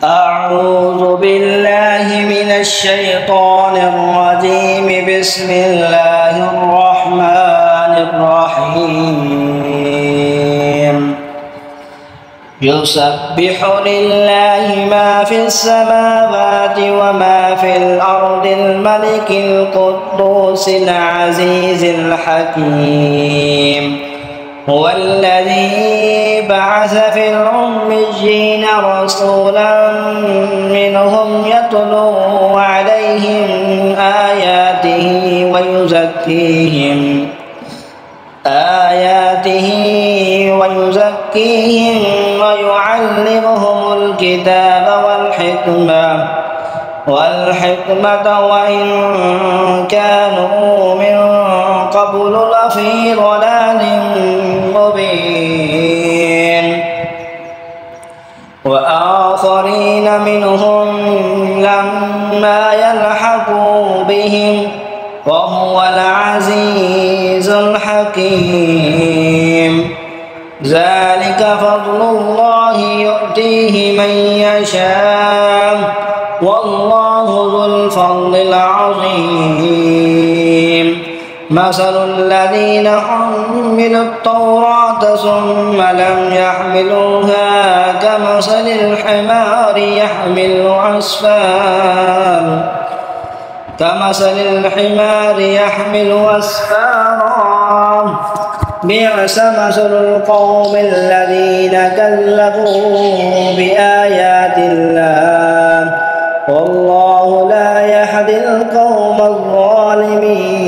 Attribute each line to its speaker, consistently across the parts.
Speaker 1: أعوذ بالله من الشيطان الرجيم. بسم الله الرحمن الرحيم. يسبح لله ما في السماوات وما في الأرض الملك القدوس العزيز الحكيم. هو الذي بعث في الأميين رسولا منهم يتلو عليهم آياته ويزكيهم ويعلمهم الكتاب والحكمة وإن كانوا من قبل لفي ضلال مبين. وآخرين منهم لما يلحقوا بهم وهو العزيز الحكيم. ذلك فضل الله يؤتيه من يشاء والله ذو الفضل العظيم. مثل الذين حملوا التوراة ثم لم يحملوها كمثل الحمار يحمل أسفارا بئس مثل القوم الذين كذبوا بآيات الله والله لا يهدي القوم الظالمين.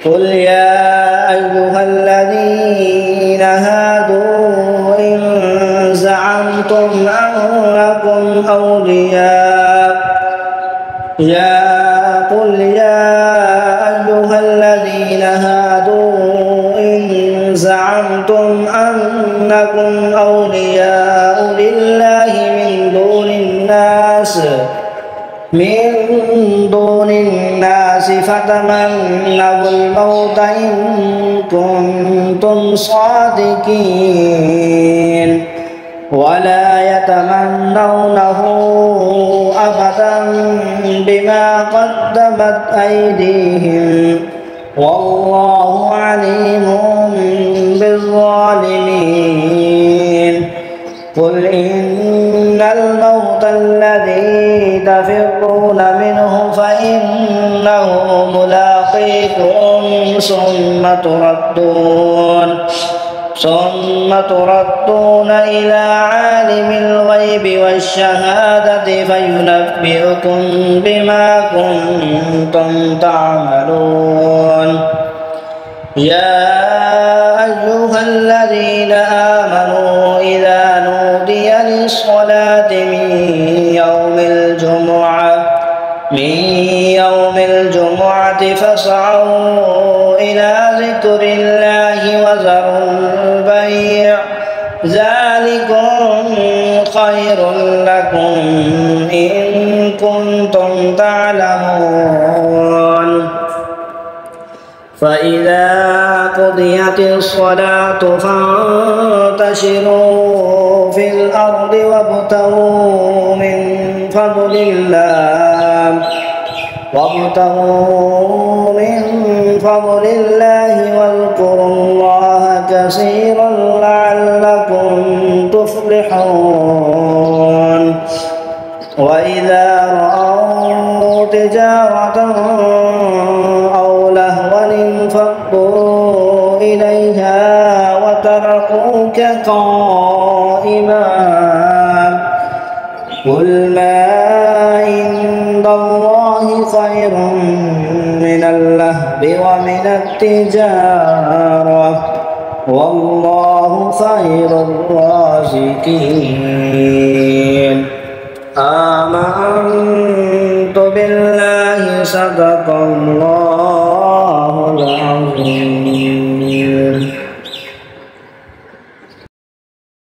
Speaker 1: قل يا أيها الذين هادوا إن زعمتم أنكم أولياء لله من دون الناس فتمنوا الموت إن كنتم صادقين ولا يتمنونه أبدا بما قدمت أيديهم والله عليم بالظالمين. قل إن الموت الذي تفرون منه فإنه ملاقيكم ثم تردون إلى عالم الغيب والشهادة فينبئكم بما كنتم تعملون. يا أيها الذين آمنوا إذا نودي للصلاة من يوم الجمعة فاسعوا إلى ذكر الله وذروا البيع ذلكم خير لكم إن كنتم تعلمون. فإذا قضيت الصلاة فانتشروا في الأرض وابتغوا من فضل الله واذكروا الله كثيرا لعلكم تفلحون. وإذا رأوا تجارة أو لهوا انفضوا إليها وتركوك قائما. قل ما عند الله خير من اللهو ومن التجارة والله خير الرازقين. آمنت بالله صدق الله العظيم.